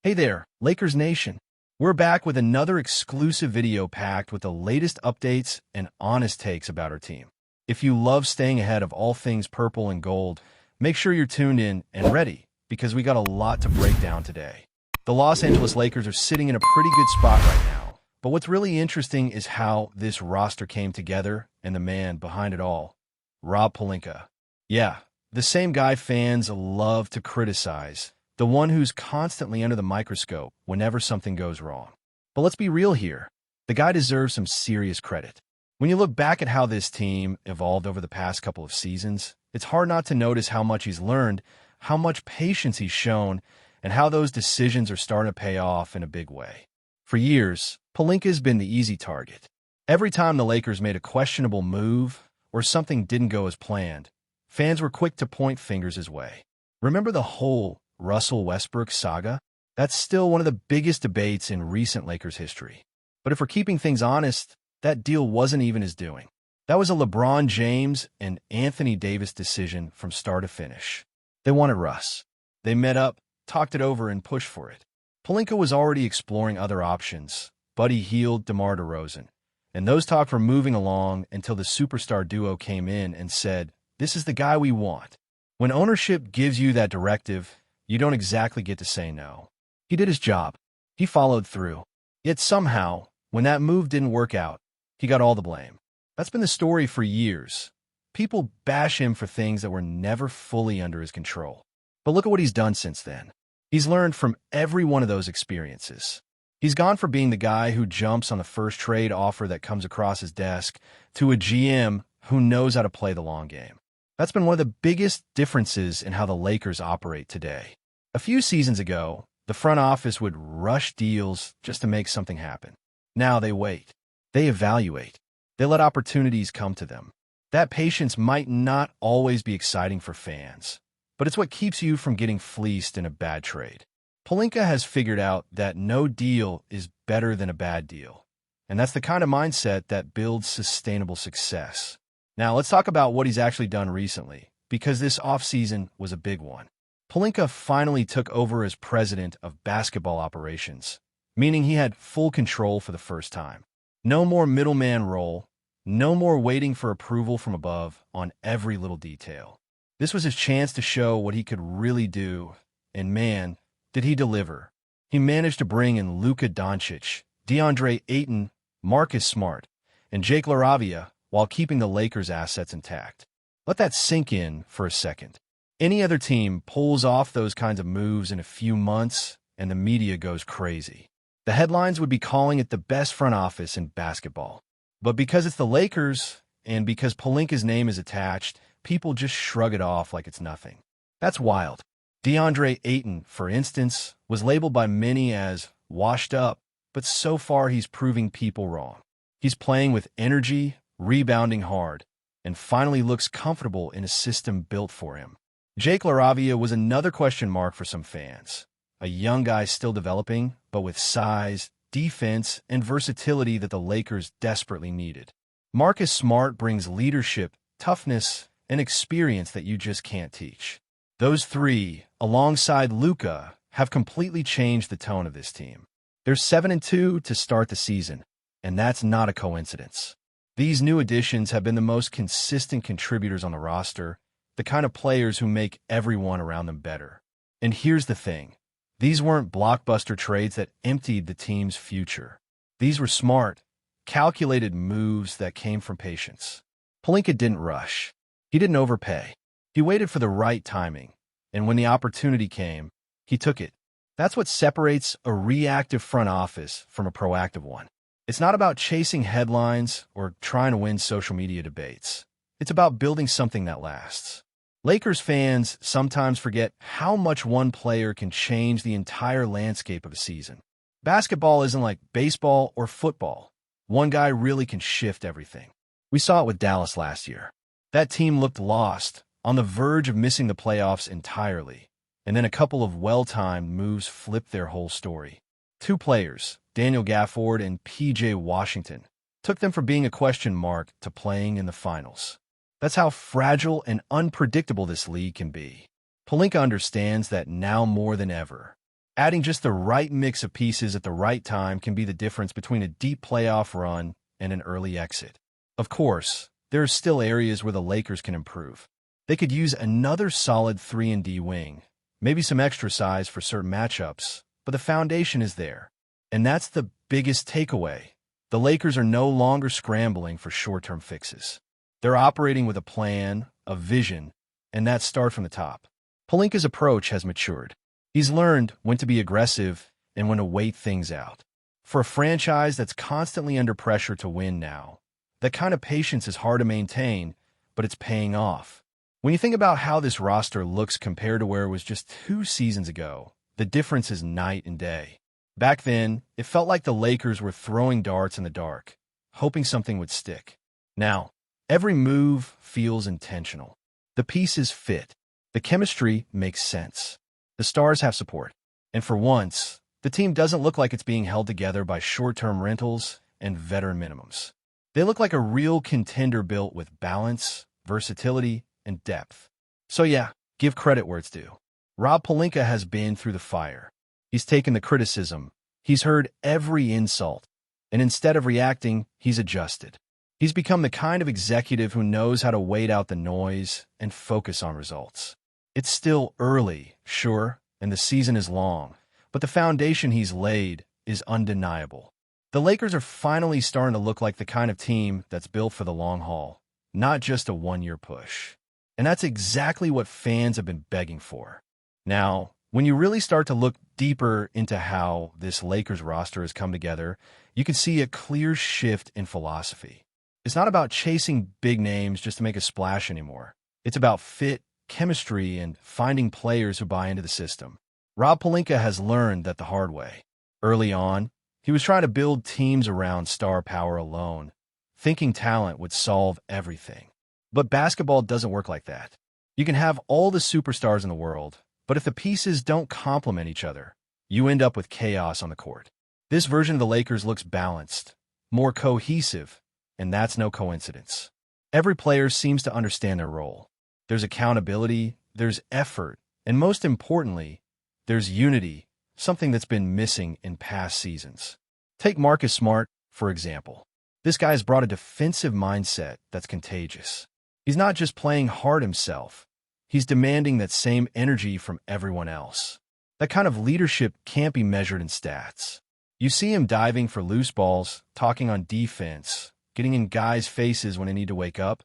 Hey there, Lakers Nation. We're back with another exclusive video packed with the latest updates and honest takes about our team. If you love staying ahead of all things purple and gold, make sure you're tuned in and ready, because we got a lot to break down today. The Los Angeles Lakers are sitting in a pretty good spot right now, but what's really interesting is how this roster came together and the man behind it all, Rob Pelinka. Yeah, the same guy fans love to criticize, the one who's constantly under the microscope whenever something goes wrong. But let's be real here. The guy deserves some serious credit. When you look back at how this team evolved over the past couple of seasons, it's hard not to notice how much he's learned, how much patience he's shown, and how those decisions are starting to pay off in a big way. For years, Pelinka's been the easy target. Every time the Lakers made a questionable move or something didn't go as planned, fans were quick to point fingers his way. Remember the whole Russell Westbrook saga? That's still one of the biggest debates in recent Lakers history. But if we're keeping things honest, that deal wasn't even his doing. That was a LeBron James and Anthony Davis decision from start to finish. They wanted Russ. They met up, talked it over, and pushed for it. Pelinka was already exploring other options. Buddy Hield, DeMar DeRozan. And those talks were moving along until the superstar duo came in and said, "This is the guy we want." When ownership gives you that directive, you don't exactly get to say no. He did his job. He followed through. Yet somehow, when that move didn't work out, he got all the blame. That's been the story for years. People bash him for things that were never fully under his control. But look at what he's done since then. He's learned from every one of those experiences. He's gone from being the guy who jumps on the first trade offer that comes across his desk to a GM who knows how to play the long game. That's been one of the biggest differences in how the Lakers operate today. A few seasons ago, the front office would rush deals just to make something happen. Now they wait. They evaluate. They let opportunities come to them. That patience might not always be exciting for fans, but it's what keeps you from getting fleeced in a bad trade. Pelinka has figured out that no deal is better than a bad deal, and that's the kind of mindset that builds sustainable success. Now, let's talk about what he's actually done recently, because this offseason was a big one. Pelinka finally took over as president of basketball operations, meaning he had full control for the first time. No more middleman role, no more waiting for approval from above on every little detail. This was his chance to show what he could really do, and man, did he deliver. He managed to bring in Luka Doncic, DeAndre Ayton, Marcus Smart, and Jake LaRavia while keeping the Lakers' assets intact. Let that sink in for a second. Any other team pulls off those kinds of moves in a few months, and the media goes crazy. The headlines would be calling it the best front office in basketball. But because it's the Lakers, and because Pelinka's name is attached, people just shrug it off like it's nothing. That's wild. DeAndre Ayton, for instance, was labeled by many as washed up, but so far he's proving people wrong. He's playing with energy, rebounding hard, and finally looks comfortable in a system built for him. Jake LaRavia was another question mark for some fans. A young guy still developing, but with size, defense, and versatility that the Lakers desperately needed. Marcus Smart brings leadership, toughness, and experience that you just can't teach. Those three, alongside Luka, have completely changed the tone of this team. They're 7-2 to start the season, and that's not a coincidence. These new additions have been the most consistent contributors on the roster, the kind of players who make everyone around them better. And here's the thing. These weren't blockbuster trades that emptied the team's future. These were smart, calculated moves that came from patience. Pelinka didn't rush. He didn't overpay. He waited for the right timing, and when the opportunity came, he took it. That's what separates a reactive front office from a proactive one. It's not about chasing headlines or trying to win social media debates. It's about building something that lasts. Lakers fans sometimes forget how much one player can change the entire landscape of a season. Basketball isn't like baseball or football. One guy really can shift everything. We saw it with Dallas last year. That team looked lost, on the verge of missing the playoffs entirely, and then a couple of well-timed moves flipped their whole story. Two players, Daniel Gafford and P.J. Washington, took them from being a question mark to playing in the finals. That's how fragile and unpredictable this league can be. Pelinka understands that now more than ever. Adding just the right mix of pieces at the right time can be the difference between a deep playoff run and an early exit. Of course, there are still areas where the Lakers can improve. They could use another solid 3-and-D wing, maybe some extra size for certain matchups, but the foundation is there. And that's the biggest takeaway. The Lakers are no longer scrambling for short-term fixes. They're operating with a plan, a vision, and that starts from the top. Pelinka's approach has matured. He's learned when to be aggressive and when to wait things out. For a franchise that's constantly under pressure to win now, that kind of patience is hard to maintain, but it's paying off. When you think about how this roster looks compared to where it was just 2 seasons ago, the difference is night and day. Back then, it felt like the Lakers were throwing darts in the dark, hoping something would stick. Now, every move feels intentional. The pieces fit. The chemistry makes sense. The stars have support. And for once, the team doesn't look like it's being held together by short-term rentals and veteran minimums. They look like a real contender built with balance, versatility, and depth. So yeah, give credit where it's due. Rob Pelinka has been through the fire. He's taken the criticism. He's heard every insult. And instead of reacting, he's adjusted. He's become the kind of executive who knows how to wait out the noise and focus on results. It's still early, sure, and the season is long, but the foundation he's laid is undeniable. The Lakers are finally starting to look like the kind of team that's built for the long haul, not just a one-year push. And that's exactly what fans have been begging for. Now, when you really start to look deeper into how this Lakers roster has come together, you can see a clear shift in philosophy. It's not about chasing big names just to make a splash anymore. It's about fit, chemistry, and finding players who buy into the system. Rob Pelinka has learned that the hard way. Early on, he was trying to build teams around star power alone, thinking talent would solve everything. But basketball doesn't work like that. You can have all the superstars in the world, but if the pieces don't complement each other, you end up with chaos on the court. This version of the Lakers looks balanced, more cohesive, and that's no coincidence. Every player seems to understand their role. There's accountability, there's effort, and most importantly, there's unity, something that's been missing in past seasons. Take Marcus Smart, for example. This guy's brought a defensive mindset that's contagious. He's not just playing hard himself. He's demanding that same energy from everyone else. That kind of leadership can't be measured in stats. You see him diving for loose balls, talking on defense, getting in guys' faces when they need to wake up,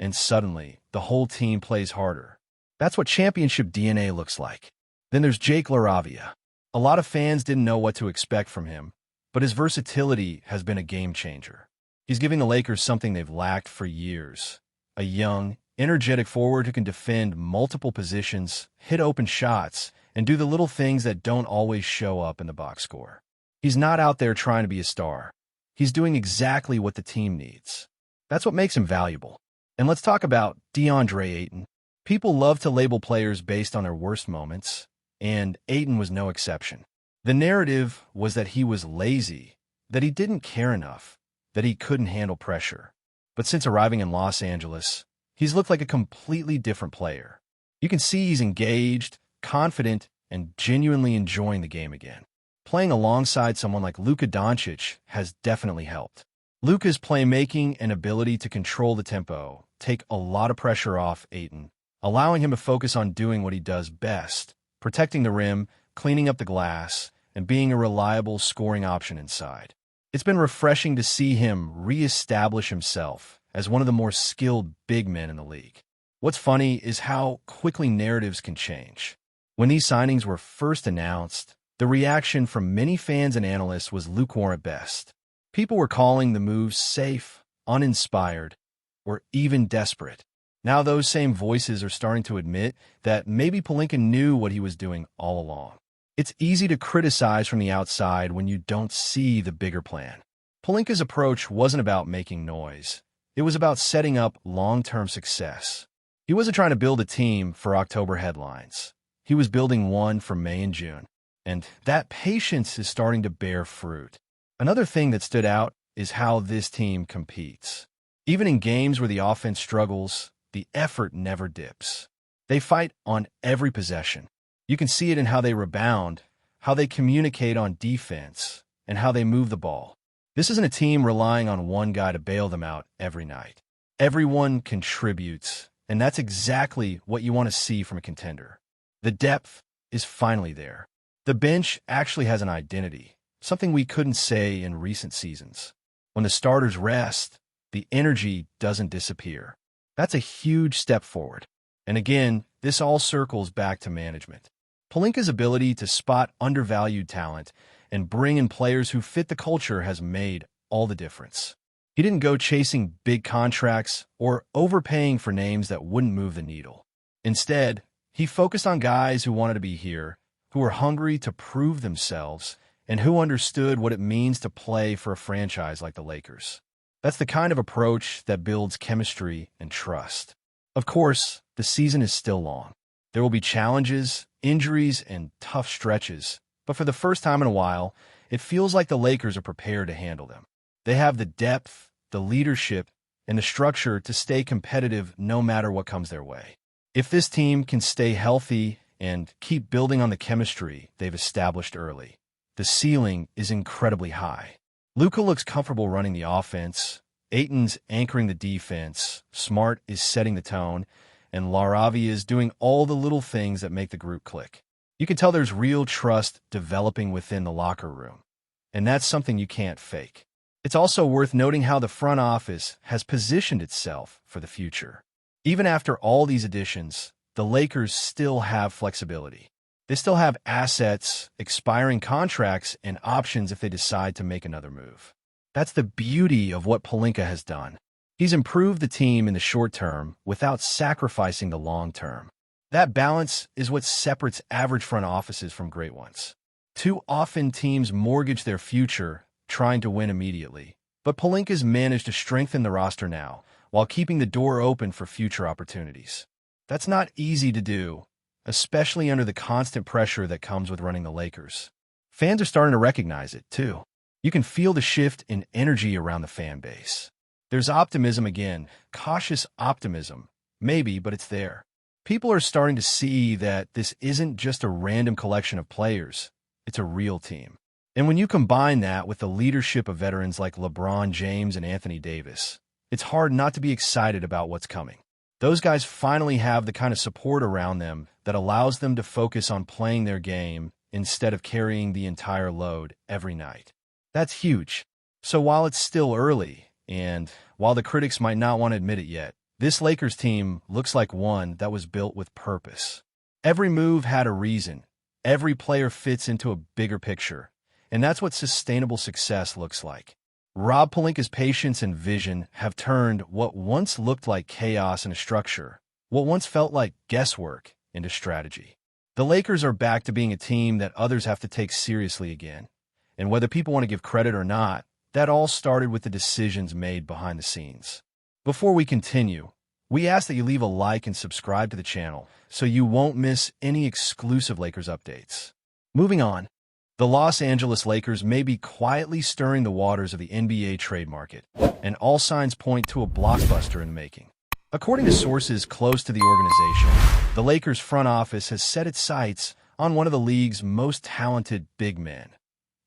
and suddenly, the whole team plays harder. That's what championship DNA looks like. Then there's Jake LaRavia. A lot of fans didn't know what to expect from him, but his versatility has been a game changer. He's giving the Lakers something they've lacked for years. A young, energetic forward who can defend multiple positions, hit open shots, and do the little things that don't always show up in the box score. He's not out there trying to be a star. He's doing exactly what the team needs. That's what makes him valuable. And let's talk about DeAndre Ayton. People love to label players based on their worst moments, and Ayton was no exception. The narrative was that he was lazy, that he didn't care enough, that he couldn't handle pressure. But since arriving in Los Angeles, he's looked like a completely different player. You can see he's engaged, confident, and genuinely enjoying the game again. Playing alongside someone like Luka Doncic has definitely helped. Luka's playmaking and ability to control the tempo take a lot of pressure off Ayton, allowing him to focus on doing what he does best, protecting the rim, cleaning up the glass, and being a reliable scoring option inside. It's been refreshing to see him reestablish himself as one of the more skilled big men in the league. What's funny is how quickly narratives can change. When these signings were first announced, the reaction from many fans and analysts was lukewarm at best. People were calling the moves safe, uninspired, or even desperate. Now those same voices are starting to admit that maybe Pelinka knew what he was doing all along. It's easy to criticize from the outside when you don't see the bigger plan. Pelinka's approach wasn't about making noise. It was about setting up long-term success. He wasn't trying to build a team for October headlines. He was building one for May and June. And that patience is starting to bear fruit. Another thing that stood out is how this team competes. Even in games where the offense struggles, the effort never dips. They fight on every possession. You can see it in how they rebound, how they communicate on defense, and how they move the ball. This isn't a team relying on one guy to bail them out every night. Everyone contributes, and that's exactly what you want to see from a contender. The depth is finally there. The bench actually has an identity, something we couldn't say in recent seasons. When the starters rest, the energy doesn't disappear. That's a huge step forward. And again, this all circles back to management. Pelinka's ability to spot undervalued talent and bring in players who fit the culture has made all the difference. He didn't go chasing big contracts or overpaying for names that wouldn't move the needle. Instead, he focused on guys who wanted to be here, who were hungry to prove themselves, and who understood what it means to play for a franchise like the Lakers. That's the kind of approach that builds chemistry and trust. Of course, the season is still long. There will be challenges, injuries, and tough stretches, but for the first time in a while, it feels like the Lakers are prepared to handle them. They have the depth, the leadership, and the structure to stay competitive no matter what comes their way. If this team can stay healthy and keep building on the chemistry they've established early, the ceiling is incredibly high. Luka looks comfortable running the offense, Ayton's anchoring the defense, Smart is setting the tone, and Laravi is doing all the little things that make the group click. You can tell there's real trust developing within the locker room, and that's something you can't fake. It's also worth noting how the front office has positioned itself for the future. Even after all these additions, the Lakers still have flexibility. They still have assets, expiring contracts, and options if they decide to make another move. That's the beauty of what Pelinka has done. He's improved the team in the short term without sacrificing the long term. That balance is what separates average front offices from great ones. Too often teams mortgage their future trying to win immediately, but Pelinka's managed to strengthen the roster now while keeping the door open for future opportunities. That's not easy to do, especially under the constant pressure that comes with running the Lakers. Fans are starting to recognize it, too. You can feel the shift in energy around the fan base. There's optimism again, cautious optimism, maybe, but it's there. People are starting to see that this isn't just a random collection of players, it's a real team. And when you combine that with the leadership of veterans like LeBron James and Anthony Davis, it's hard not to be excited about what's coming. Those guys finally have the kind of support around them that allows them to focus on playing their game instead of carrying the entire load every night. That's huge. So while it's still early, and while the critics might not want to admit it yet, this Lakers team looks like one that was built with purpose. Every move had a reason. Every player fits into a bigger picture. And that's what sustainable success looks like. Rob Pelinka's patience and vision have turned what once looked like chaos into structure, what once felt like guesswork, into strategy. The Lakers are back to being a team that others have to take seriously again. And whether people want to give credit or not, that all started with the decisions made behind the scenes. Before we continue, we ask that you leave a like and subscribe to the channel so you won't miss any exclusive Lakers updates. Moving on. The Los Angeles Lakers may be quietly stirring the waters of the NBA trade market, and all signs point to a blockbuster in the making. According to sources close to the organization, the Lakers front office has set its sights on one of the league's most talented big men,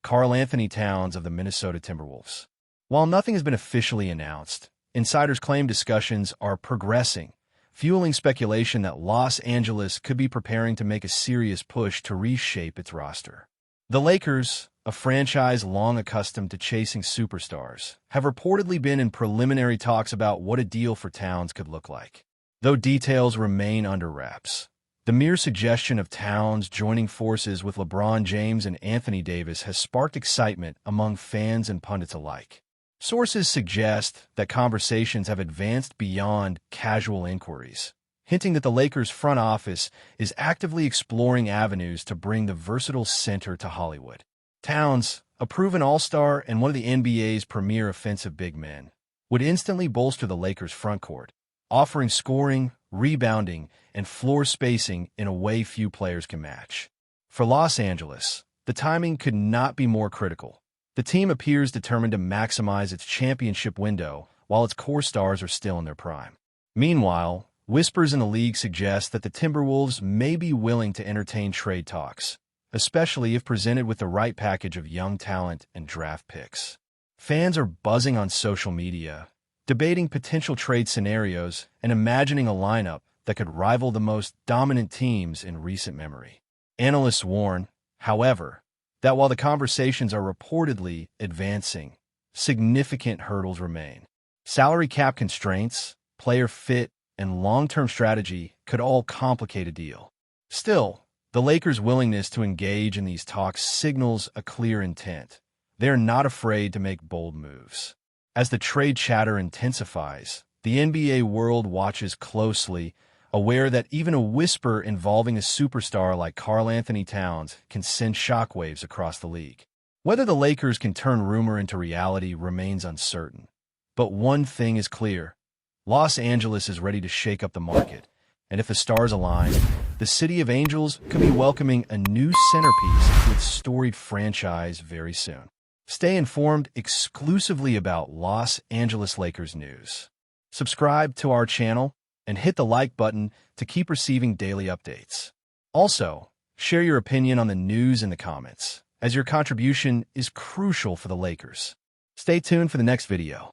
Karl Anthony Towns of the Minnesota Timberwolves. While nothing has been officially announced, insiders claim discussions are progressing, fueling speculation that Los Angeles could be preparing to make a serious push to reshape its roster. The Lakers, a franchise long accustomed to chasing superstars, have reportedly been in preliminary talks about what a deal for Towns could look like. Though details remain under wraps, the mere suggestion of Towns joining forces with LeBron James and Anthony Davis has sparked excitement among fans and pundits alike. Sources suggest that conversations have advanced beyond casual inquiries, hinting that the Lakers' front office is actively exploring avenues to bring the versatile center to Hollywood. Towns, a proven all-star and one of the NBA's premier offensive big men, would instantly bolster the Lakers' frontcourt, offering scoring, rebounding, and floor spacing in a way few players can match. For Los Angeles, the timing could not be more critical. The team appears determined to maximize its championship window while its core stars are still in their prime. Meanwhile, whispers in the league suggest that the Timberwolves may be willing to entertain trade talks, especially if presented with the right package of young talent and draft picks. Fans are buzzing on social media, debating potential trade scenarios and imagining a lineup that could rival the most dominant teams in recent memory. Analysts warn, however, that while the conversations are reportedly advancing, significant hurdles remain. Salary cap constraints, player fit, and long-term strategy could all complicate a deal. Still, the Lakers' willingness to engage in these talks signals a clear intent. They are not afraid to make bold moves. As the trade chatter intensifies, the NBA world watches closely, aware that even a whisper involving a superstar like Karl Anthony Towns can send shockwaves across the league. Whether the Lakers can turn rumor into reality remains uncertain. But one thing is clear. Los Angeles is ready to shake up the market, and if the stars align, the City of Angels could be welcoming a new centerpiece to its storied franchise very soon. Stay informed exclusively about Los Angeles Lakers news. Subscribe to our channel and hit the like button to keep receiving daily updates. Also, share your opinion on the news in the comments, as your contribution is crucial for the Lakers. Stay tuned for the next video.